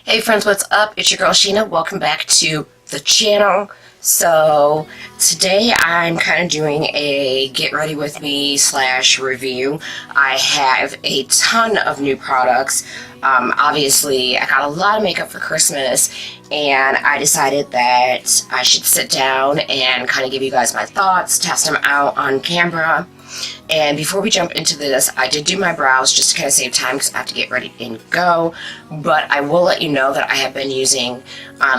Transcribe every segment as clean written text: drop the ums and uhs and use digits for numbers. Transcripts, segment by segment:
Hey friends, what's up? It's your girl Sheena. Welcome back to the channel. So today I'm kind of doing a get ready with me / review. I have a ton of new products. Obviously I got a lot of makeup for Christmas and I decided that I should sit down and kind of give you guys my thoughts, test them out on camera. And before we jump into this, I did do my brows just to kind of save time because I have to get ready and go. But I will let you know that I have been using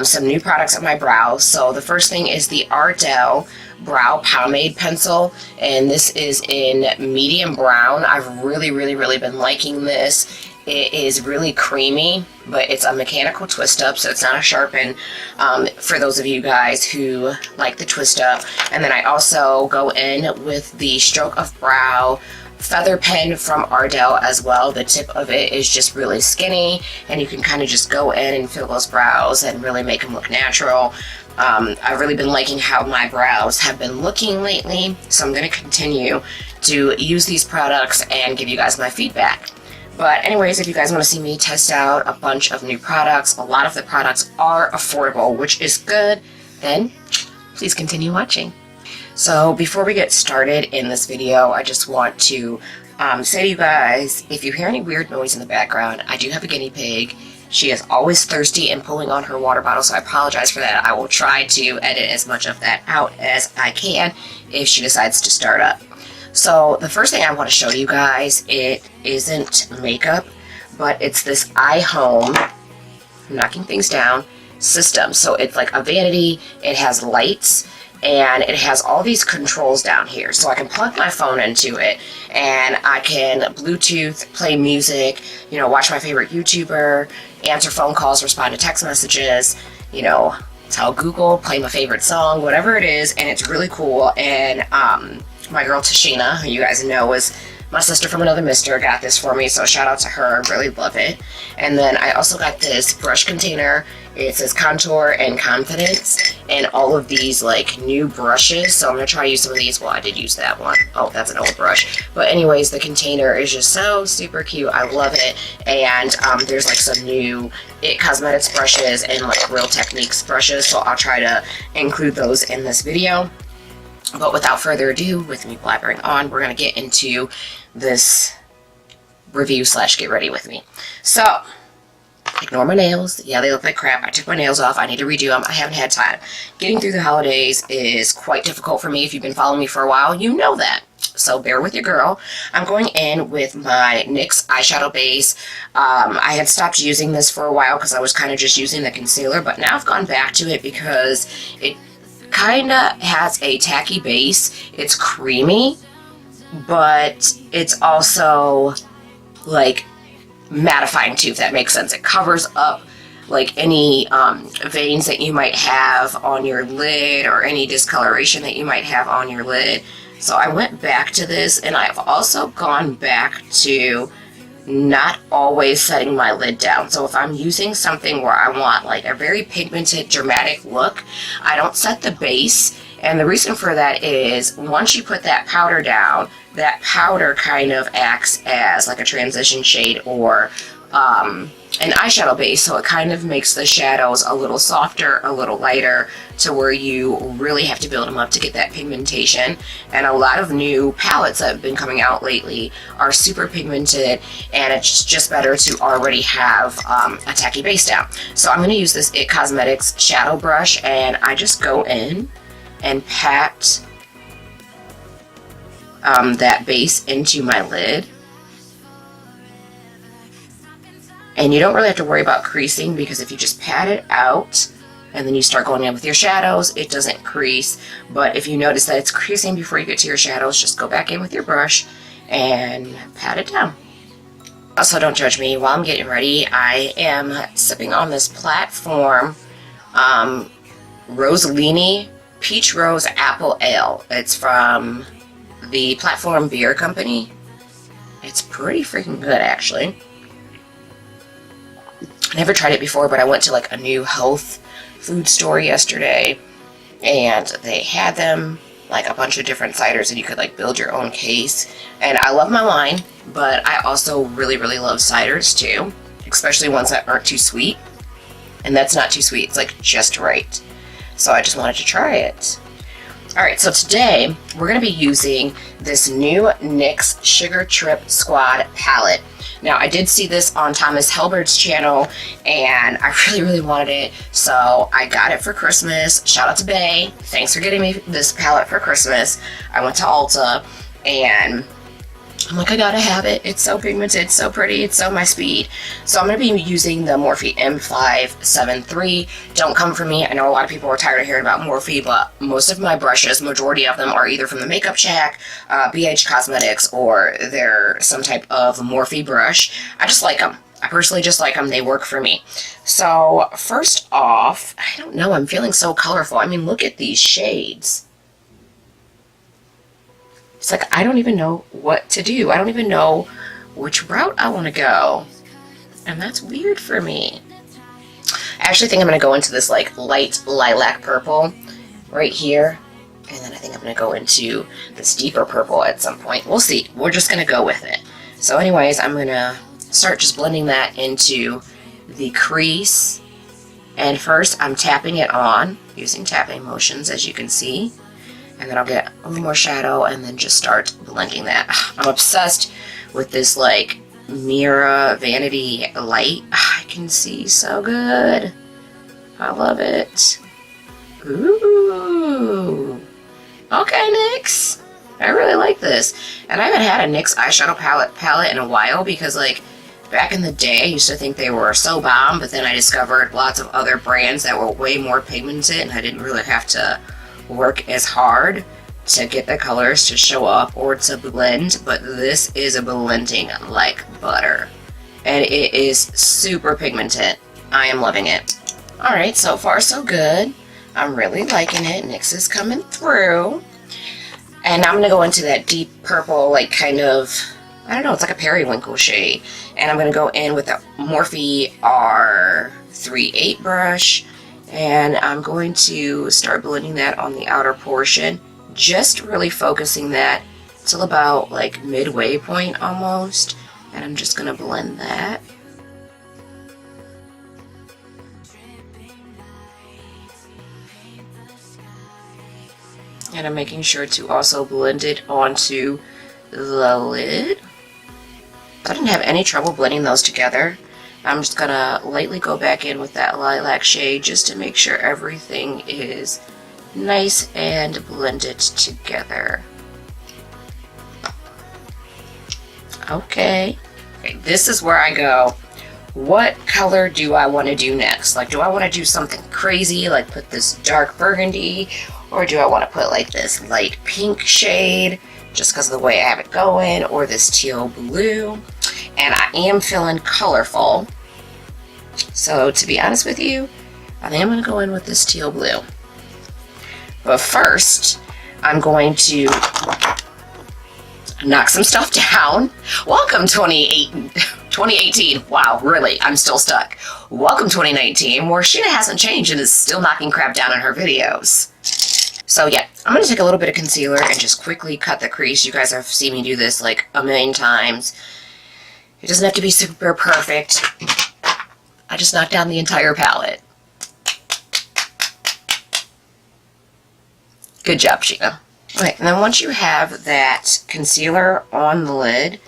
some new products on my brows. So the first thing is the Ardell Brow Pomade Pencil. And this is in medium brown. I've really been liking this. It is really creamy, but it's a mechanical twist up, so it's not a sharpen for those of you guys who like the twist up. And then I also go in with the Stroke of Brow feather pen from Ardell as well. The tip of it is just really skinny, and you can kind of just go in and fill those brows and really make them look natural. I've really been liking how my brows have been looking lately, so I'm going to continue to use these products and give you guys my feedback. But anyways, if you guys want to see me test out a bunch of new products, a lot of the products are affordable, which is good, then please continue watching. So before we get started in this video, I just want to say to you guys, if you hear any weird noise in the background, I do have a guinea pig. She is always thirsty and pulling on her water bottle, so I apologize for that. I will try to edit as much of that out as I can if she decides to start up. So the first thing I want to show you guys, it isn't makeup, but it's this iHome, I'm knocking things down, system. So it's like a vanity, it has lights, and it has all these controls down here. So I can plug my phone into it, and I can Bluetooth, play music, you know, watch my favorite YouTuber, answer phone calls, respond to text messages, you know, tell Google, play my favorite song, whatever it is, and it's really cool. And my girl Tashina, who you guys know is my sister from another mister, got this for me, so shout out to her. I really love it. And then I also got this brush container. It says Contour and Confidence, and all of these like new brushes. So I'm gonna try to use some of these. Well, I did use that one. Oh, that's an old brush. But anyways, the container is just so super cute. I love it. And there's like some new It Cosmetics brushes and like Real Techniques brushes. So I'll try to include those in this video. But without further ado, with me blabbering on, we're going to get into this review / get ready with me. So, ignore my nails. Yeah, they look like crap. I took my nails off. I need to redo them. I haven't had time. Getting through the holidays is quite difficult for me. If you've been following me for a while, you know that. So bear with your girl. I'm going in with my NYX eyeshadow base. I had stopped using this for a while because I was kind of just using the concealer, but now I've gone back to it because it kind of has a tacky base. It's creamy, but it's also like mattifying too, if that makes sense. It covers up like any veins that you might have on your lid or any discoloration that you might have on your lid. So I went back to this, and I've also gone back to not always setting my lid down. So if I'm using something where I want like a very pigmented, dramatic look, I don't set the base. And the reason for that is once you put that powder down, that powder kind of acts as like a transition shade or an eyeshadow base. So it kind of makes the shadows a little softer, a little lighter, to where you really have to build them up to get that pigmentation. And a lot of new palettes that have been coming out lately are super pigmented, and it's just better to already have a tacky base down. So I'm going to use this It Cosmetics shadow brush, and I just go in and pat that base into my lid. And you don't really have to worry about creasing, because if you just pat it out and then you start going in with your shadows, it doesn't crease. But if you notice that it's creasing before you get to your shadows, just go back in with your brush and pat it down. Also, don't judge me while I'm getting ready. I am sipping on this Platform Rosalini Peach Rose Apple Ale. It's from the Platform Beer Company. It's pretty freaking good, actually. I never tried it before, but I went to like a new health food store yesterday, and they had them like a bunch of different ciders, and you could like build your own case. And I love my wine, but I also really love ciders too, especially ones that aren't too sweet. And that's not too sweet. It's like just right. So I just wanted to try it. Alright, so today we're going to be using this new NYX Sugar Trip Squad palette. Now, I did see this on Thomas Helbert's channel, and I really, really wanted it, so I got it for Christmas. Shout out to Bay. Thanks for getting me this palette for Christmas. I went to Ulta, and I'm like, I gotta have it. It's so pigmented, so pretty, it's so my speed. So I'm gonna be using the Morphe M573. Don't come for me. I know a lot of people are tired of hearing about Morphe, but most of my brushes, majority of them, are either from the Makeup Shack, BH Cosmetics, or they're some type of Morphe brush. I just like them. I personally just like them. They work for me. So first off, I don't know, I'm feeling so colorful. I mean, look at these shades. It's like, I don't even know what to do. I don't even know which route I want to go. And that's weird for me. I actually think I'm going to go into this like light lilac purple right here. And then I think I'm going to go into this deeper purple at some point. We'll see. We're just going to go with it. So anyways, I'm going to start just blending that into the crease. And first I'm tapping it on using tapping motions, as you can see. And then I'll get a little more shadow and then just start blending that. I'm obsessed with this like Mira Vanity light. I can see so good. I love it. Ooh. Okay, NYX. I really like this. And I haven't had a NYX eyeshadow palette in a while because like back in the day I used to think they were so bomb, but then I discovered lots of other brands that were way more pigmented and I didn't really have to work as hard to get the colors to show up or to blend, but this is a blending like butter and it is super pigmented. I am loving it. Alright, so far so good. I'm really liking it. NYX is coming through. And I'm going to go into that deep purple, like kind of, I don't know, it's like a periwinkle shade. And I'm going to go in with the Morphe R38 brush. And I'm going to start blending that on the outer portion, just really focusing that till about like midway point almost. And I'm just going to blend that. And I'm making sure to also blend it onto the lid. I didn't have any trouble blending those together. I'm just gonna lightly go back in with that lilac shade just to make sure everything is nice and blended together. Okay, this is where I go. What color do I want to do next? Like, do I want to do something crazy, like put this dark burgundy, or do I want to put like this light pink shade, just because of the way I have it going, or this teal blue? And I am feeling colorful. So to be honest with you, I think I'm going to go in with this teal blue. But first, I'm going to knock some stuff down. Welcome 2018. Wow, really, I'm still stuck. Welcome 2019, where Sheena hasn't changed and is still knocking crap down in her videos. So yeah, I'm going to take a little bit of concealer and just quickly cut the crease. You guys have seen me do this like a million times. It doesn't have to be super perfect. I just knocked down the entire palette. Good job, Sheena. Alright, and then once you have that concealer on the lid,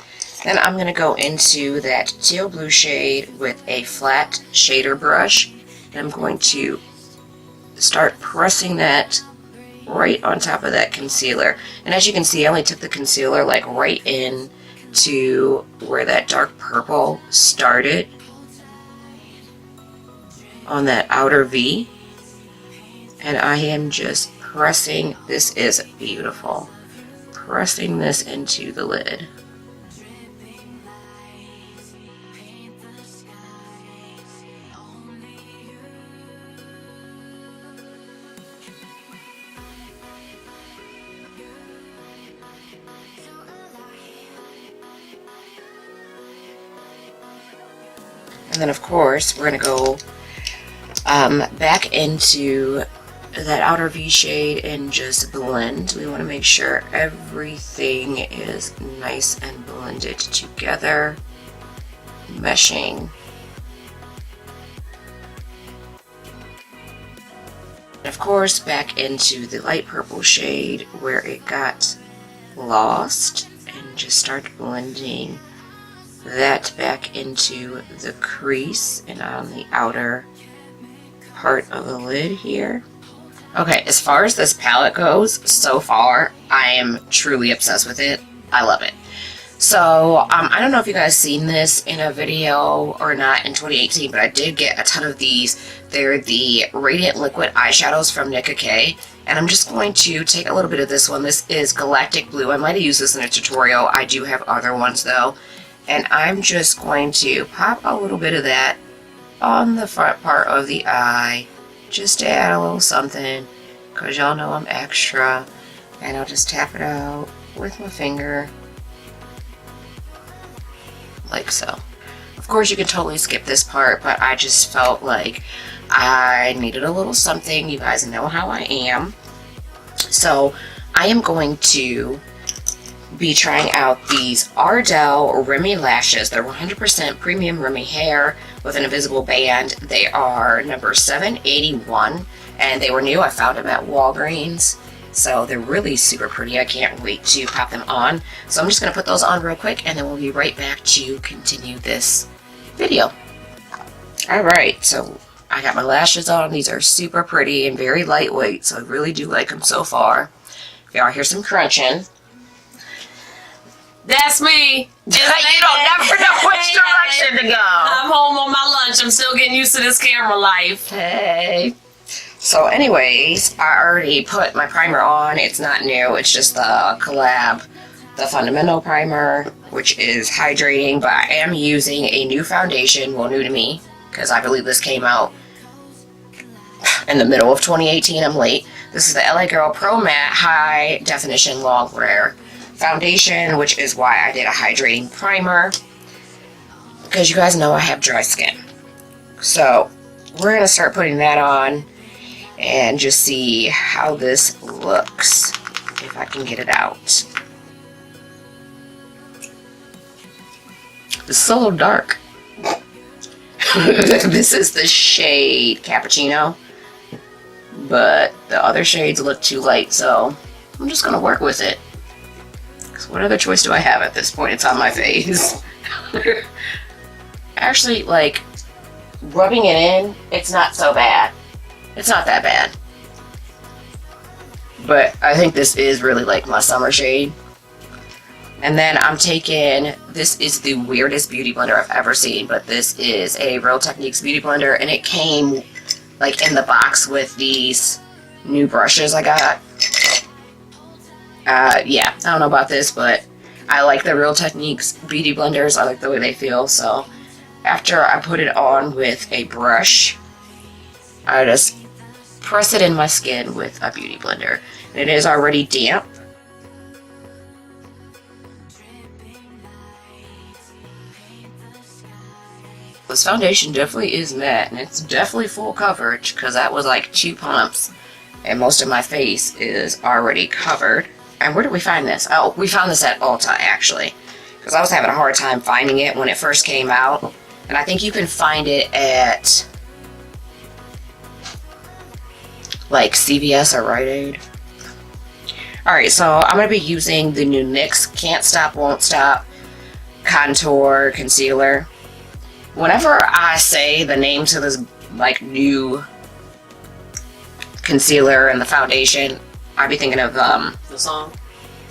then I'm going to go into that teal blue shade with a flat shader brush. And I'm going to start pressing that right on top of that concealer. And as you can see, I only took the concealer like right in to where that dark purple started on that outer V. And I am just pressing, this is beautiful, pressing this into the lid. And then of course we're going to go back into that outer V shade and just blend. We want to make sure everything is nice and blended together, meshing. Of course, back into the light purple shade where it got lost, and just start blending that back into the crease and on the outer part of the lid here. Okay, as far as this palette goes, so far, I am truly obsessed with it. I love it. So, I don't know if you guys seen this in a video or not in 2018, but I did get a ton of these. They're the Radiant Liquid Eyeshadows from Nicka K, and I'm just going to take a little bit of this one. This is Galactic Blue. I might have used this in a tutorial. I do have other ones, though. And I'm just going to pop a little bit of that on the front part of the eye, just to add a little something, because y'all know I'm extra. And I'll just tap it out with my finger, like so. Of course, you can totally skip this part, but I just felt like I needed a little something. You guys know how I am. So I am going to be trying out these Ardell Remy lashes. They're 100% premium Remy hair with an invisible band. They are number 781, and they were new. I found them at Walgreens. So they're really super pretty. I can't wait to pop them on. So I'm just going to put those on real quick, and then we'll be right back to continue this video. Alright, so I got my lashes on. These are super pretty and very lightweight, so I really do like them so far. If y'all hear some crunching, that's me. You don't never know which direction to go. I'm home on my lunch. I'm still getting used to this camera life. Hey. So anyways, I already put my primer on. It's not new. It's just the collab, the Fundamental Primer, which is hydrating, but I am using a new foundation, well, new to me, because I believe this came out in the middle of 2018. I'm late. This is the LA Girl Pro Matte High Definition Long Wear Foundation, which is why I did a hydrating primer, because you guys know I have dry skin. So we're going to start putting that on and just see how this looks, if I can get it out. It's so dark. This is the shade Cappuccino, but the other shades look too light, so I'm just going to work with it. What other choice do I have at this point? It's on my face. Actually, like, rubbing it in, it's not so bad. It's not that bad. But I think this is really like my summer shade. And then I'm taking, this is the weirdest beauty blender I've ever seen, but this is a Real Techniques beauty blender, and it came like in the box with these new brushes I got. Yeah, I don't know about this, but I like the Real Techniques beauty blenders. I like the way they feel. So after I put it on with a brush, I just press it in my skin with a beauty blender. And it is already damp. This foundation definitely is matte, and it's definitely full coverage, because that was like 2 pumps, and most of my face is already covered. And where did we find this? Oh, we found this at Ulta, actually, because I was having a hard time finding it when it first came out. And I think you can find it at like CVS or Rite Aid. Alright, so I'm going to be using the new NYX Can't Stop, Won't Stop Contour Concealer. Whenever I say the name to this like new concealer and the foundation, I be thinking of the song.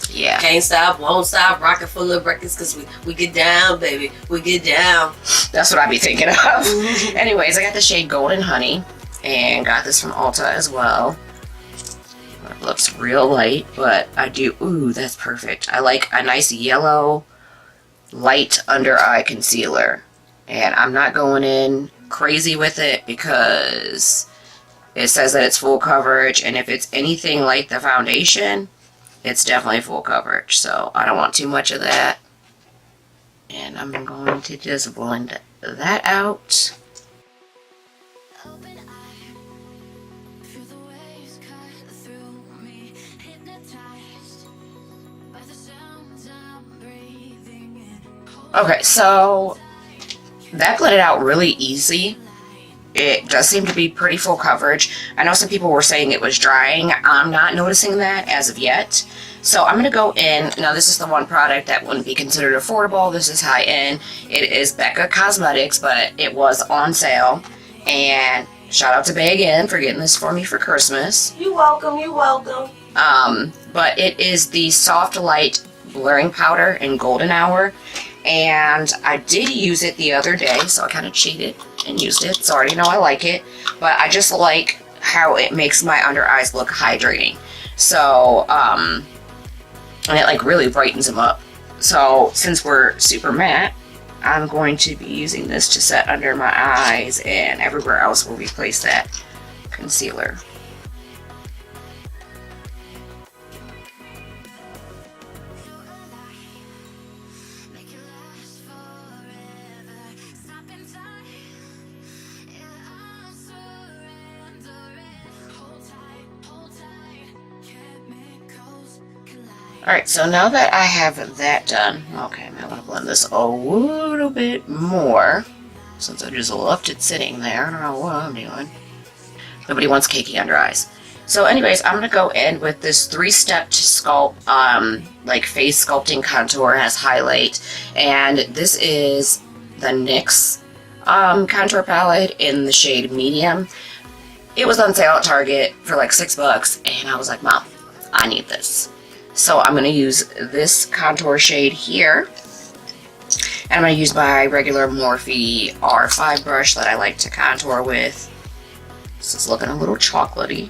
Yeah. Can't stop, won't stop, rockin' full of records, cause we get down, baby, we get down. That's what I be thinking of. Anyways, I got the shade Golden Honey, and got this from Ulta as well. It looks real light, but I do, ooh, that's perfect. I like a nice yellow, light under eye concealer. And I'm not going in crazy with it because it says that it's full coverage, and if it's anything like the foundation, it's definitely full coverage. So I don't want too much of that. And I'm going to just blend that out. Okay, so that blended out really easy. it does seem to be pretty full coverage. I know some people were saying it was drying. I'm not noticing that as of yet. So I'm going to go in. Now, this is the one product that wouldn't be considered affordable. This is high-end. It is Becca Cosmetics, but it was on sale. And shout out to Bay again for getting this for me for Christmas. You're welcome, you're welcome. But it is the Soft Light Blurring Powder in Golden Hour. And I did use it the other day, so I kind of cheated and used it. So I already know I like it. But I just like how it makes my under eyes look hydrating. So, and it like really brightens them up. So since we're super matte, I'm going to be using this to set under my eyes and everywhere else where we place that concealer. Alright, so now that I have that done, okay, I'm going to blend this a little bit more, since I just left it sitting there. I don't know what I'm doing. Nobody wants cakey under eyes. So anyways, I'm going to go in with this 3-step sculpt, like face sculpting contour has highlight, and this is the NYX contour palette in the shade medium. It was on sale at Target for like $6, and I was like, Mom, I need this. So I'm going to use this contour shade here. And I'm going to use my regular Morphe R5 brush that I like to contour with. This is looking a little chocolatey.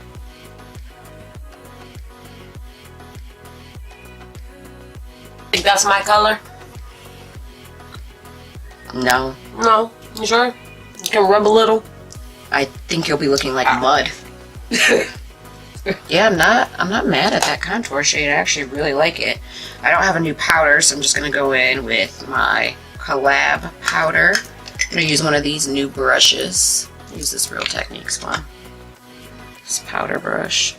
Think that's my color? No. No? You sure? You can rub a little? I think you'll be looking like mud. Yeah, I'm not mad at that contour shade. I actually really like it. I don't have a new powder, so I'm just going to go in with my Collab powder. I'm going to use one of these new brushes. Use this Real Techniques one. This powder brush.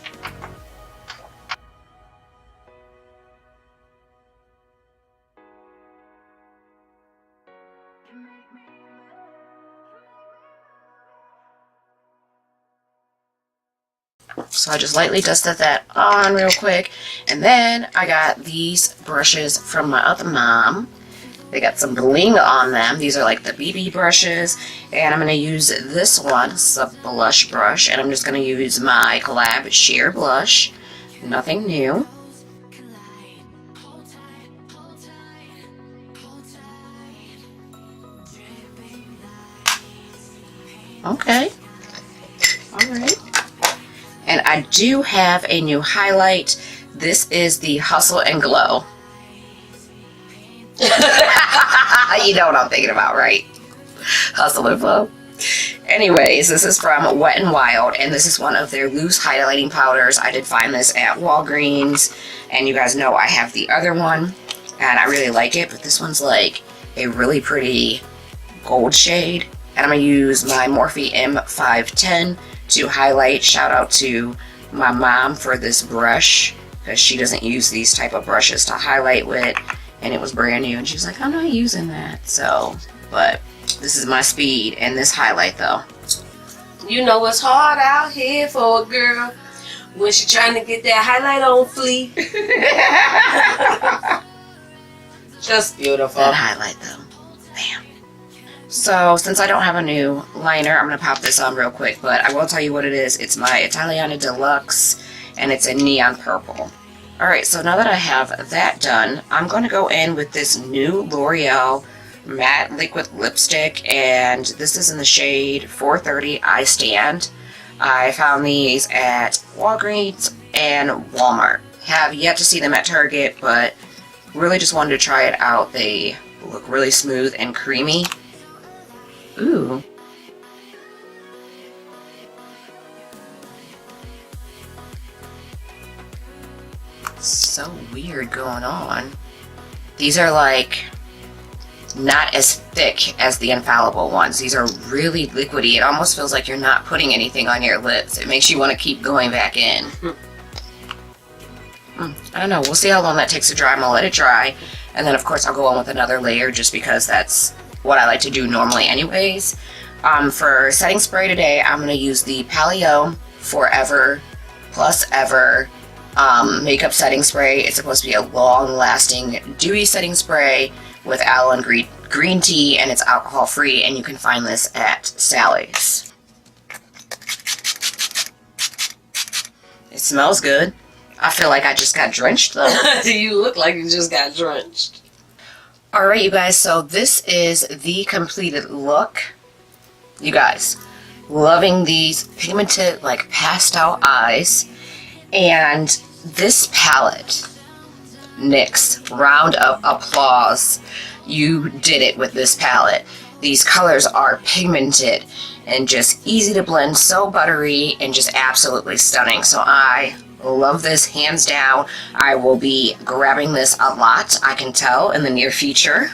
So I just lightly dusted that on real quick. And then I got these brushes from my other mom. They got some bling on them. These are like the BB brushes. And I'm going to use this one. It's a blush brush. And I'm just going to use my Collab Sheer Blush. Nothing new. Okay. Alright. And I do have a new highlight. This is the Hustle and Glow. You know what I'm thinking about, right? Hustle and Glow. Anyways, this is from Wet n Wild, and this is one of their loose highlighting powders. I did find this at Walgreens, and you guys know I have the other one, and I really like it, but this one's like a really pretty gold shade. And I'm going to use my Morphe M510 to highlight. Shout out to my mom for this brush, because she doesn't use these type of brushes to highlight with, and it was brand new, and she was like, I'm not using that. So, but this is my speed and this highlight though. You know it's hard out here for a girl when she trying to get that highlight on fleek. Just beautiful. That highlight though. Bam. So, since I don't have a new liner, I'm going to pop this on real quick, but I will tell you what it is. It's my Italiana Deluxe, and it's a neon purple. Alright, so now that I have that done, I'm going to go in with this new L'Oreal matte liquid lipstick, and this is in the shade 430 I Stand. I found these at Walgreens and Walmart. Have yet to see them at Target, but really just wanted to try it out. They look really smooth and creamy. Ooh. So weird going on. These are like not as thick as the infallible ones. These are really liquidy. It almost feels like you're not putting anything on your lips. It makes you want to keep going back in. I don't know. We'll see how long that takes to dry. I'm gonna let it dry, and then of course I'll go on with another layer just because that's what I like to do normally anyways. For setting spray today, I'm going to use the Paleo Forever Plus Ever makeup setting spray. It's supposed to be a long-lasting, dewy setting spray with aloe and green tea, and it's alcohol-free, and you can find this at Sally's. It smells good. I feel like I just got drenched, though. You look like you just got drenched. Alright, you guys, so this is the completed look. You guys, loving these pigmented, like, pastel eyes. And this palette, NYX, round of applause. You did it with this palette. These colors are pigmented and just easy to blend, so buttery and just absolutely stunning. So I love this, hands down. I will be grabbing this a lot, I can tell, in the near future.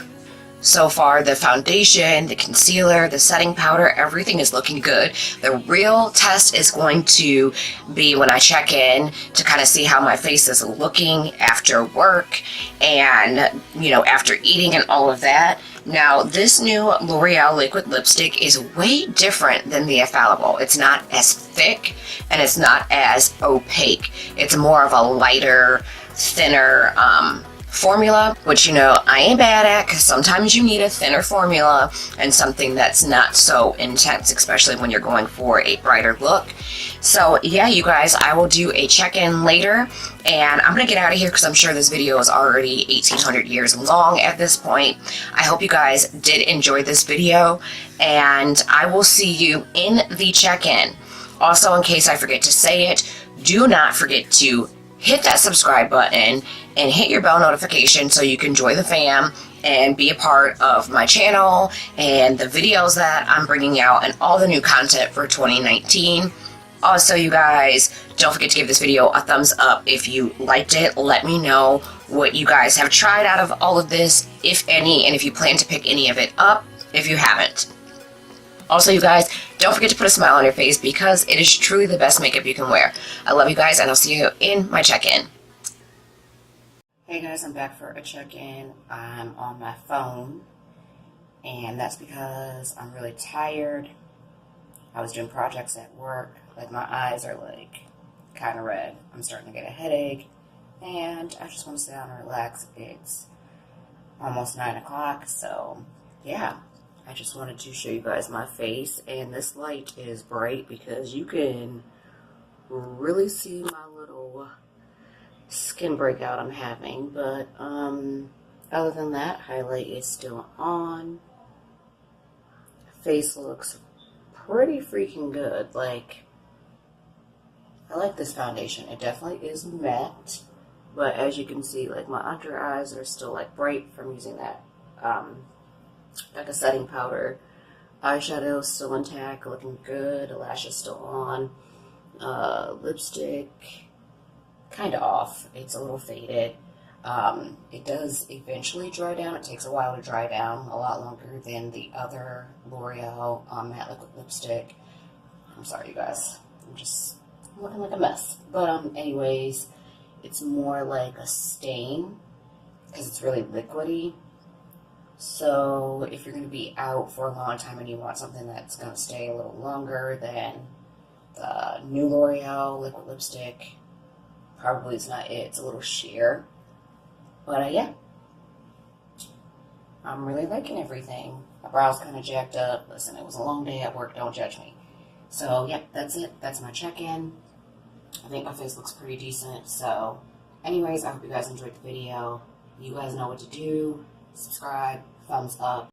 So far, the foundation, the concealer, the setting powder, everything is looking good. The real test is going to be when I check in to kind of see how my face is looking after work and, you know, after eating and all of that. Now, this new L'Oreal liquid lipstick is way different than the Infallible. It's not as thick and it's not as opaque. It's more of a lighter, thinner, formula, which, you know, I ain't bad at, because sometimes you need a thinner formula and something that's not so intense, especially when you're going for a brighter look. So yeah, you guys, I will do a check-in later, and I'm gonna get out of here because I'm sure this video is already 1800 years long at this point. I hope you guys did enjoy this video, and I will see you in the check-in. Also, in case I forget to say it, do not forget to hit that subscribe button and hit your bell notification so you can join the fam and be a part of my channel and the videos that I'm bringing out and all the new content for 2019. Also, you guys, don't forget to give this video a thumbs up if you liked it. Let me know what you guys have tried out of all of this, if any, and if you plan to pick any of it up if you haven't. Also, you guys, don't forget to put a smile on your face because it is truly the best makeup you can wear. I love you guys, and I'll see you in my check-in. Hey guys, I'm back for a check-in. I'm on my phone, and that's because I'm really tired. I was doing projects at work. Like, my eyes are, like, kind of red. I'm starting to get a headache, and I just want to sit down and relax. It's almost 9 o'clock, so yeah. I just wanted to show you guys my face, and this light is bright because you can really see my little skin breakout I'm having, but other than that, highlight is still on. Face looks pretty freaking good. Like, I like this foundation. It definitely is matte, but as you can see, like, my under eyes are still, like, bright from using that like a setting powder. Eyeshadow is still intact, looking good. Lashes still on. Lipstick kind of off. It's a little faded. It does eventually dry down. It takes a while to dry down, a lot longer than the other L'Oreal matte liquid lipstick. I'm sorry, you guys. I'm just looking like a mess. But anyways, it's more like a stain because it's really liquidy. So if you're going to be out for a long time and you want something that's going to stay a little longer than the new L'Oreal liquid lipstick, probably is not it. It's a little sheer. But yeah, I'm really liking everything. My brow's kind of jacked up. Listen, it was a long day at work. Don't judge me. So yeah, that's it. That's my check-in. I think my face looks pretty decent. So anyways, I hope you guys enjoyed the video. You guys know what to do. Subscribe, thumbs up,